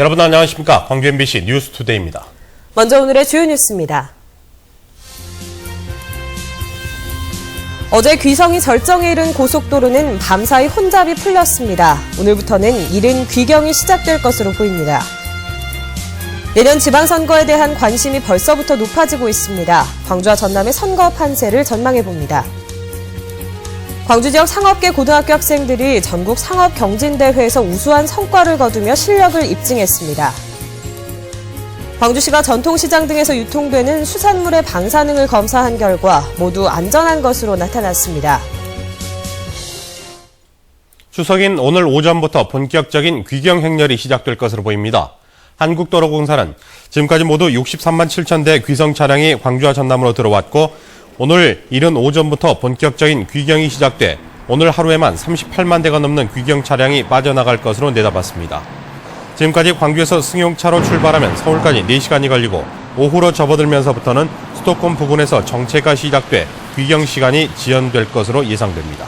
여러분 안녕하십니까? 광주 MBC 뉴스투데이입니다. 먼저 오늘의 주요 뉴스입니다. 어제 귀성이 절정에 이른 고속도로는 밤사이 혼잡이 풀렸습니다. 오늘부터는 이른 귀경이 시작될 것으로 보입니다. 내년 지방선거에 대한 관심이 벌써부터 높아지고 있습니다. 광주와 전남의 선거 판세를 전망해봅니다. 광주 지역 상업계 고등학교 학생들이 전국 상업경진대회에서 우수한 성과를 거두며 실력을 입증했습니다. 광주시가 전통시장 등에서 유통되는 수산물의 방사능을 검사한 결과 모두 안전한 것으로 나타났습니다. 추석인 오늘 오전부터 본격적인 귀경 행렬이 시작될 것으로 보입니다. 한국도로공사는 지금까지 모두 63만 7천 대 귀성 차량이 광주와 전남으로 들어왔고 오늘 이른 오전부터 본격적인 귀경이 시작돼 오늘 하루에만 38만 대가 넘는 귀경 차량이 빠져나갈 것으로 내다봤습니다. 지금까지 광주에서 승용차로 출발하면 서울까지 4시간이 걸리고 오후로 접어들면서부터는 수도권 부근에서 정체가 시작돼 귀경 시간이 지연될 것으로 예상됩니다.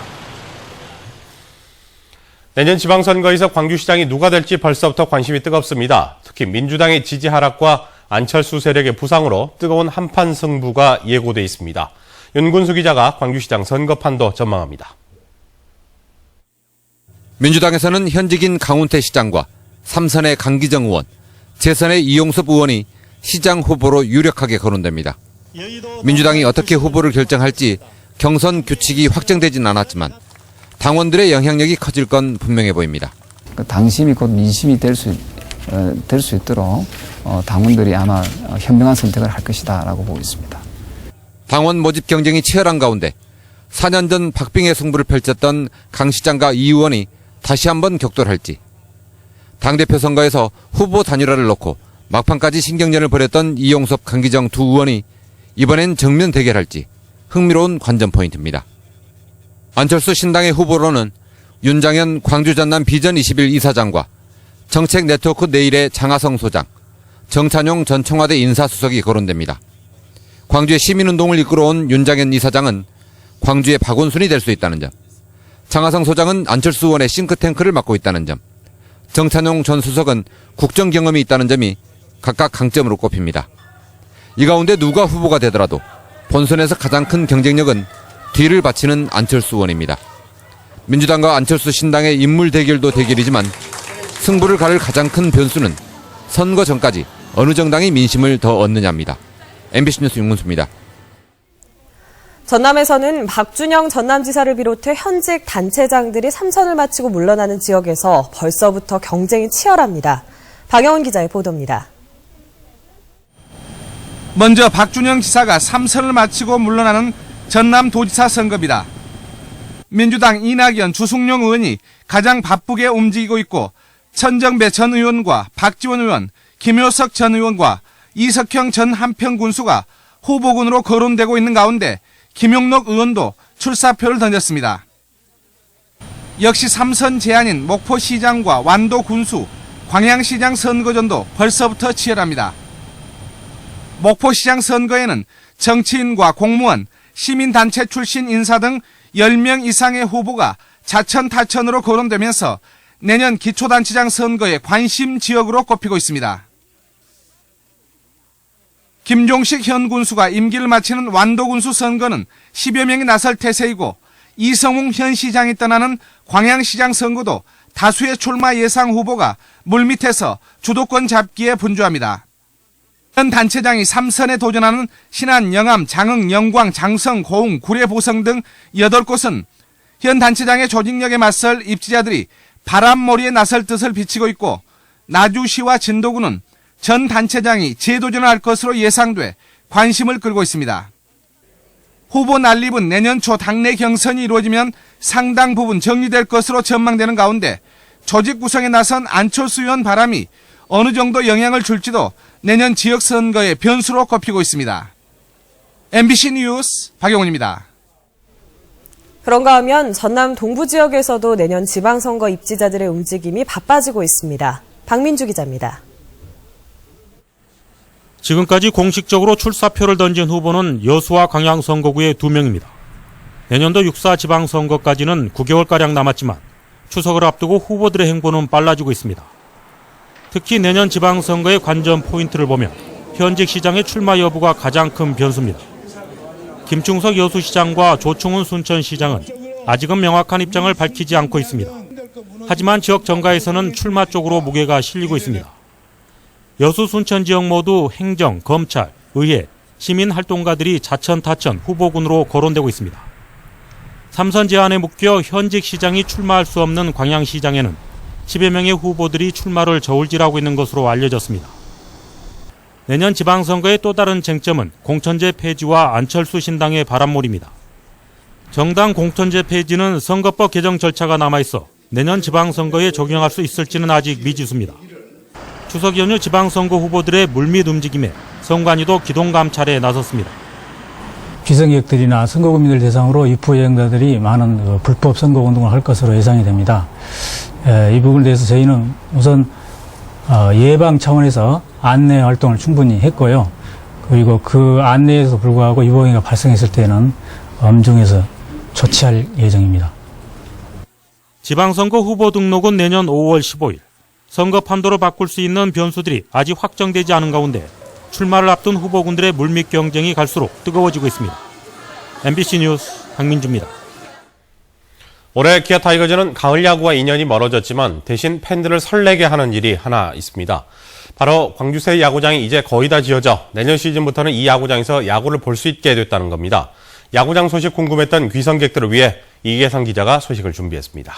내년 지방선거에서 광주시장이 누가 될지 벌써부터 관심이 뜨겁습니다. 특히 민주당의 지지 하락과 안철수 세력의 부상으로 뜨거운 한판 승부가 예고돼 있습니다. 윤군수 기자가 광주시장 선거판도 전망합니다. 민주당에서는 현직인 강훈태 시장과 3선의 강기정 의원, 재선의 이용섭 의원이 시장 후보로 유력하게 거론됩니다. 민주당이 어떻게 후보를 결정할지 경선 규칙이 확정되진 않았지만 당원들의 영향력이 커질 건 분명해 보입니다. 당심이 곧 민심이 될 수 있도록 당원들이 아마 현명한 선택을 할 것이다라고 보고 있습니다. 당원 모집 경쟁이 치열한 가운데 4년 전 박빙의 승부를 펼쳤던 강 시장과 이 의원이 다시 한번 격돌할지, 당대표 선거에서 후보 단일화를 놓고 막판까지 신경전을 벌였던 이용섭, 강기정 두 의원이 이번엔 정면 대결할지 흥미로운 관전 포인트입니다. 안철수 신당의 후보로는 윤장현 광주 전남 비전 21 이사장과 정책 네트워크 내일의 장하성 소장, 정찬용 전 청와대 인사수석이 거론됩니다. 광주의 시민운동을 이끌어온 윤장현 이사장은 광주의 박원순이 될 수 있다는 점, 장하성 소장은 안철수 의원의 싱크탱크를 맡고 있다는 점, 정찬용 전 수석은 국정 경험이 있다는 점이 각각 강점으로 꼽힙니다. 이 가운데 누가 후보가 되더라도 본선에서 가장 큰 경쟁력은 뒤를 바치는 안철수 의원입니다. 민주당과 안철수 신당의 인물 대결도 대결이지만 승부를 가를 가장 큰 변수는 선거 전까지 어느 정당이 민심을 더 얻느냐입니다. MBC 뉴스 윤문수입니다. 전남에서는 박준영 전남지사를 비롯해 현직 단체장들이 3선을 마치고 물러나는 지역에서 벌써부터 경쟁이 치열합니다. 박영훈 기자의 보도입니다. 먼저 박준영 지사가 3선을 마치고 물러나는 전남도지사 선거입니다. 민주당 이낙연, 주승용 의원이 가장 바쁘게 움직이고 있고 천정배 전 의원과 박지원 의원, 김효석 전 의원과 이석형 전 한평군수가 후보군으로 거론되고 있는 가운데 김용록 의원도 출사표를 던졌습니다. 역시 3선 제안인 목포시장과 완도군수, 광양시장 선거전도 벌써부터 치열합니다. 목포시장 선거에는 정치인과 공무원, 시민단체 출신 인사 등 10명 이상의 후보가 자천타천으로 거론되면서 내년 기초단체장 선거의 관심 지역으로 꼽히고 있습니다. 김종식 현 군수가 임기를 마치는 완도군수 선거는 10여 명이 나설 태세이고 이성웅 현 시장이 떠나는 광양시장 선거도 다수의 출마 예상 후보가 물밑에서 주도권 잡기에 분주합니다. 현 단체장이 3선에 도전하는 신안, 영암, 장흥, 영광, 장성, 고흥, 구례, 보성 등 8곳은 현 단체장의 조직력에 맞설 입지자들이 바람몰이에 나설 뜻을 비치고 있고 나주시와 진도구는 전 단체장이 재도전을 할 것으로 예상돼 관심을 끌고 있습니다. 후보 난립은 내년 초 당내 경선이 이루어지면 상당 부분 정리될 것으로 전망되는 가운데 조직 구성에 나선 안철수 의원 바람이 어느 정도 영향을 줄지도 내년 지역선거의 변수로 꼽히고 있습니다. MBC 뉴스 박영훈입니다. 그런가 하면 전남 동부 지역에서도 내년 지방선거 입지자들의 움직임이 바빠지고 있습니다. 박민주 기자입니다. 지금까지 공식적으로 출사표를 던진 후보는 여수와 광양 선거구의 2명입니다. 내년도 6.4 지방선거까지는 9개월가량 남았지만 추석을 앞두고 후보들의 행보는 빨라지고 있습니다. 특히 내년 지방선거의 관전 포인트를 보면 현직 시장의 출마 여부가 가장 큰 변수입니다. 김충석 여수시장과 조충훈 순천시장은 아직은 명확한 입장을 밝히지 않고 있습니다. 하지만 지역 정가에서는 출마 쪽으로 무게가 실리고 있습니다. 여수 순천 지역 모두 행정, 검찰, 의회, 시민 활동가들이 자천타천 후보군으로 거론되고 있습니다. 3선 제한에 묶여 현직 시장이 출마할 수 없는 광양시장에는 10여 명의 후보들이 출마를 저울질하고 있는 것으로 알려졌습니다. 내년 지방선거의 또 다른 쟁점은 공천제 폐지와 안철수 신당의 바람몰이입니다. 정당 공천제 폐지는 선거법 개정 절차가 남아있어 내년 지방선거에 적용할 수 있을지는 아직 미지수입니다. 추석 연휴 지방선거 후보들의 물밑 움직임에 선관위도 기동감찰에 나섰습니다. 기성객들이나 선거구민들 대상으로 입후 여행자들이 많은 불법 선거운동을 할 것으로 예상이 됩니다. 이 부분에 대해서 저희는 우선 예방 차원에서 안내 활동을 충분히 했고요. 그리고 그 안내에서 불구하고 유보행위가 발생했을 때는 엄중해서 조치할 예정입니다. 지방선거 후보 등록은 내년 5월 15일. 선거 판도를 바꿀 수 있는 변수들이 아직 확정되지 않은 가운데 출마를 앞둔 후보군들의 물밑 경쟁이 갈수록 뜨거워지고 있습니다. MBC 뉴스 강민주입니다. 올해 기아 타이거즈는 가을 야구와 인연이 멀어졌지만 대신 팬들을 설레게 하는 일이 하나 있습니다. 바로 광주새 야구장이 이제 거의 다 지어져 내년 시즌부터는 이 야구장에서 야구를 볼 수 있게 됐다는 겁니다. 야구장 소식 궁금했던 귀성객들을 위해 이계성 기자가 소식을 준비했습니다.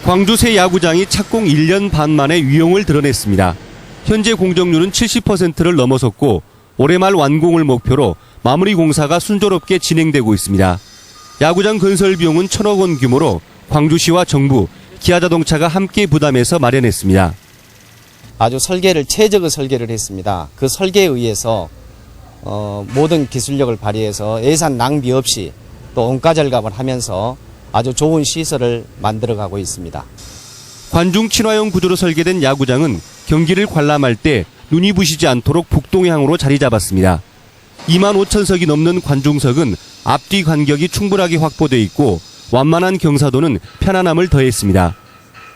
광주새 야구장이 착공 1년 반 만에 위용을 드러냈습니다. 현재 공정률은 70%를 넘어섰고 올해 말 완공을 목표로 마무리 공사가 순조롭게 진행되고 있습니다. 야구장 건설 비용은 1,000억 원 규모로 광주시와 정부, 기아자동차가 함께 부담해서 마련했습니다. 아주 최적의 설계를 했습니다. 그 설계에 의해서 모든 기술력을 발휘해서 예산 낭비 없이 또 원가 절감을 하면서 아주 좋은 시설을 만들어가고 있습니다. 관중 친화형 구조로 설계된 야구장은 경기를 관람할 때 눈이 부시지 않도록 북동향으로 자리 잡았습니다. 2만 5천석이 넘는 관중석은 앞뒤 간격이 충분하게 확보돼 있고 완만한 경사도는 편안함을 더했습니다.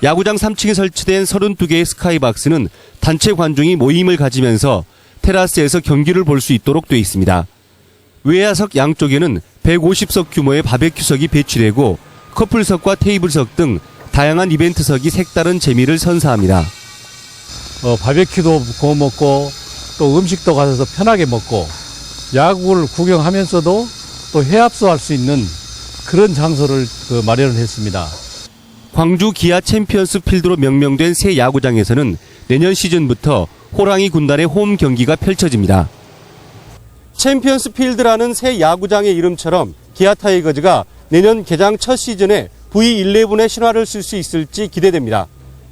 야구장 3층에 설치된 32개의 스카이박스는 단체 관중이 모임을 가지면서 테라스에서 경기를 볼 수 있도록 돼 있습니다. 외야석 양쪽에는 150석 규모의 바베큐석이 배치되고 커플석과 테이블석 등 다양한 이벤트석이 색다른 재미를 선사합니다. 바베큐도 구워 먹고 또 음식도 가서 편하게 먹고 야구를 구경하면서도 또 해합소할 수 있는 그런 장소를 마련을 했습니다. 광주 기아 챔피언스 필드로 명명된 새 야구장에서는 내년 시즌부터 호랑이 군단의 홈 경기가 펼쳐집니다. 챔피언스 필드라는 새 야구장의 이름처럼 기아 타이거즈가 내년 개장 첫 시즌에 V11의 신화를 쓸 수 있을지 기대됩니다.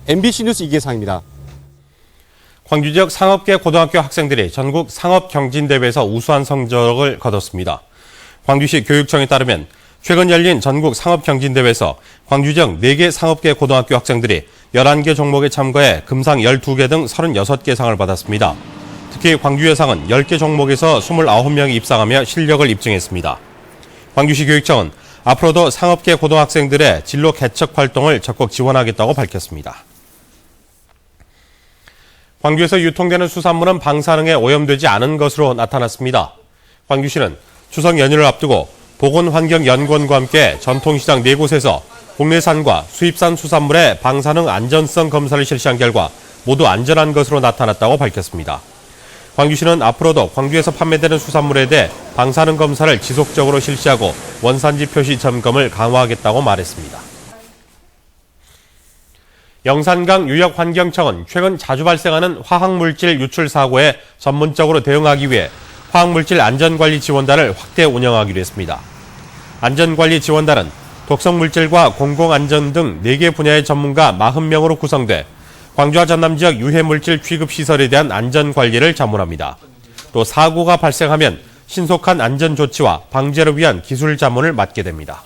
MBC 뉴스 이계상입니다. 광주 지역 상업계 고등학교 학생들이 전국 상업경진대회에서 우수한 성적을 거뒀습니다. 광주시 교육청에 따르면 최근 열린 전국 상업경진대회에서 광주 지역 4개 상업계 고등학교 학생들이 11개 종목에 참가해 금상 12개 등 36개 상을 받았습니다. 특히 광주 여상은 10개 종목에서 29명이 입상하며 실력을 입증했습니다. 광주시 교육청은 앞으로도 상업계 고등학생들의 진로 개척 활동을 적극 지원하겠다고 밝혔습니다. 광주에서 유통되는 수산물은 방사능에 오염되지 않은 것으로 나타났습니다. 광주시는 추석 연휴를 앞두고 보건환경연구원과 함께 전통시장 4곳에서 국내산과 수입산 수산물의 방사능 안전성 검사를 실시한 결과 모두 안전한 것으로 나타났다고 밝혔습니다. 광주시는 앞으로도 광주에서 판매되는 수산물에 대해 방사능 검사를 지속적으로 실시하고 원산지 표시 점검을 강화하겠다고 말했습니다. 영산강 유역환경청은 최근 자주 발생하는 화학물질 유출 사고에 전문적으로 대응하기 위해 화학물질 안전관리 지원단을 확대 운영하기로 했습니다. 안전관리 지원단은 독성물질과 공공안전 등 4개 분야의 전문가 40명으로 구성돼 광주와 전남 지역 유해물질 취급 시설에 대한 안전관리를 자문합니다. 또 사고가 발생하면 신속한 안전조치와 방제를 위한 기술 자문을 맡게 됩니다.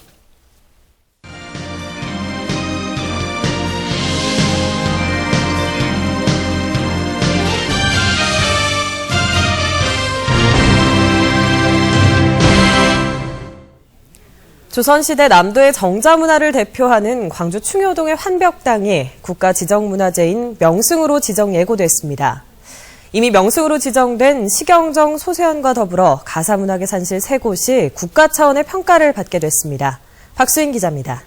조선시대 남도의 정자문화를 대표하는 광주 충효동의 환벽당이 국가지정문화재인 명승으로 지정 예고됐습니다. 이미 명승으로 지정된 시경정 소세원과 더불어 가사문화계 산실 3곳이 국가 차원의 평가를 받게 됐습니다. 박수인 기자입니다.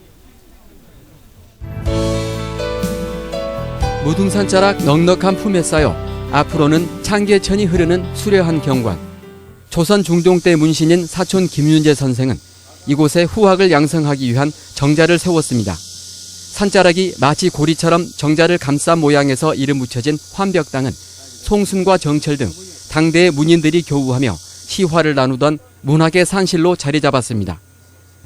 무등산 자락 넉넉한 품에 쌓여 앞으로는 창계천이 흐르는 수려한 경관. 조선 중동 때 문신인 사촌 김윤재 선생은 이곳에 후학을 양성하기 위한 정자를 세웠습니다. 산자락이 마치 고리처럼 정자를 감싼 모양에서 이름 붙여진 환벽당은 송순과 정철 등 당대의 문인들이 교우하며 시화를 나누던 문학의 산실로 자리 잡았습니다.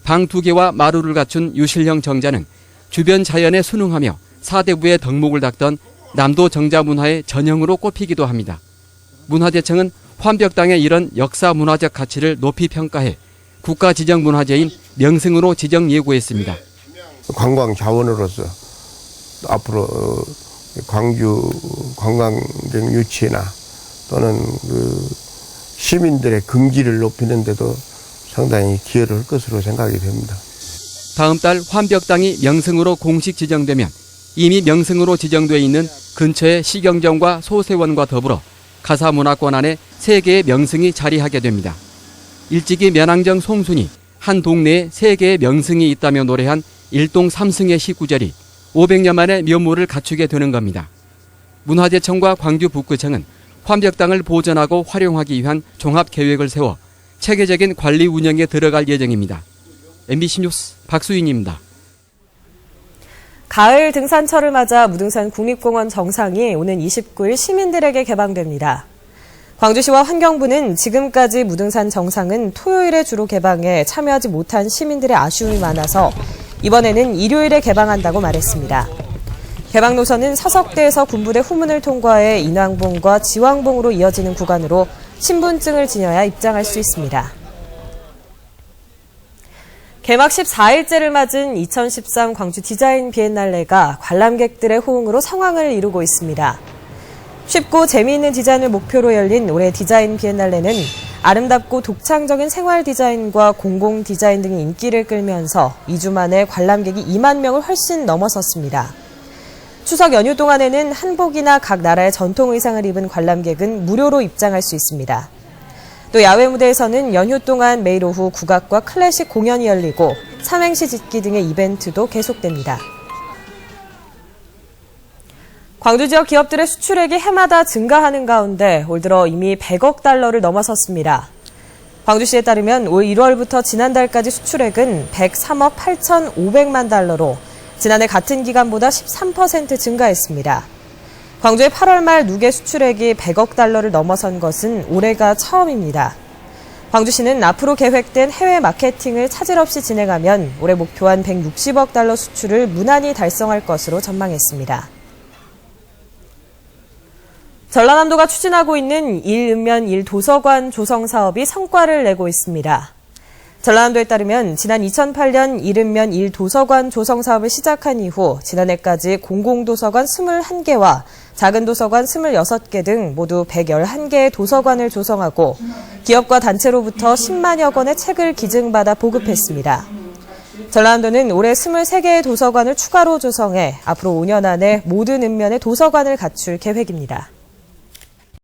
방 2개와 마루를 갖춘 유실형 정자는 주변 자연에 순응하며 사대부의 덕목을 닦던 남도 정자 문화의 전형으로 꼽히기도 합니다. 문화재청은 환벽당의 이런 역사 문화적 가치를 높이 평가해 국가지정문화재인 명승으로 지정 예고했습니다. 관광 자원으로서 앞으로 광주 관광객 유치나 또는 시민들의 긍지를 높이는 데도 상당히 기여를 할 것으로 생각이 됩니다. 다음 달 환벽당이 명승으로 공식 지정되면 이미 명승으로 지정돼 있는 근처의 시경정과 소세원과 더불어 가사문화권 안에 3개의 명승이 자리하게 됩니다. 일찍이 면왕정 송순이 한 동네에 3개의 명승이 있다며 노래한 일동 3승의 시구절이 500년 만에 면모를 갖추게 되는 겁니다. 문화재청과 광주 북구청은 환벽당을 보존하고 활용하기 위한 종합계획을 세워 체계적인 관리 운영에 들어갈 예정입니다. MBC 뉴스 박수인입니다. 가을 등산철을 맞아 무등산 국립공원 정상이 오는 29일 시민들에게 개방됩니다. 광주시와 환경부는 지금까지 무등산 정상은 토요일에 주로 개방해 참여하지 못한 시민들의 아쉬움이 많아서 이번에는 일요일에 개방한다고 말했습니다. 개방 노선은 서석대에서 군부대 후문을 통과해 인왕봉과 지왕봉으로 이어지는 구간으로 신분증을 지녀야 입장할 수 있습니다. 개막 14일째를 맞은 2013 광주 디자인 비엔날레가 관람객들의 호응으로 성황을 이루고 있습니다. 쉽고 재미있는 디자인을 목표로 열린 올해 디자인 비엔날레는 아름답고 독창적인 생활 디자인과 공공 디자인 등이 인기를 끌면서 2주 만에 관람객이 2만 명을 훨씬 넘어섰습니다. 추석 연휴 동안에는 한복이나 각 나라의 전통 의상을 입은 관람객은 무료로 입장할 수 있습니다. 또 야외 무대에서는 연휴 동안 매일 오후 국악과 클래식 공연이 열리고 삼행시 짓기 등의 이벤트도 계속됩니다. 광주 지역 기업들의 수출액이 해마다 증가하는 가운데 올 들어 이미 100억 달러를 넘어섰습니다. 광주시에 따르면 올 1월부터 지난달까지 수출액은 103억 8,500만 달러로 지난해 같은 기간보다 13% 증가했습니다. 광주의 8월 말 누계 수출액이 100억 달러를 넘어선 것은 올해가 처음입니다. 광주시는 앞으로 계획된 해외 마케팅을 차질 없이 진행하면 올해 목표한 160억 달러 수출을 무난히 달성할 것으로 전망했습니다. 전라남도가 추진하고 있는 1읍면 1도서관 조성 사업이 성과를 내고 있습니다. 전라남도에 따르면 지난 2008년 1읍면 1도서관 조성 사업을 시작한 이후 지난해까지 공공도서관 21개와 작은 도서관 26개 등 모두 111개의 도서관을 조성하고 기업과 단체로부터 10만여 권의 책을 기증받아 보급했습니다. 전라남도는 올해 23개의 도서관을 추가로 조성해 앞으로 5년 안에 모든 읍면에 도서관을 갖출 계획입니다.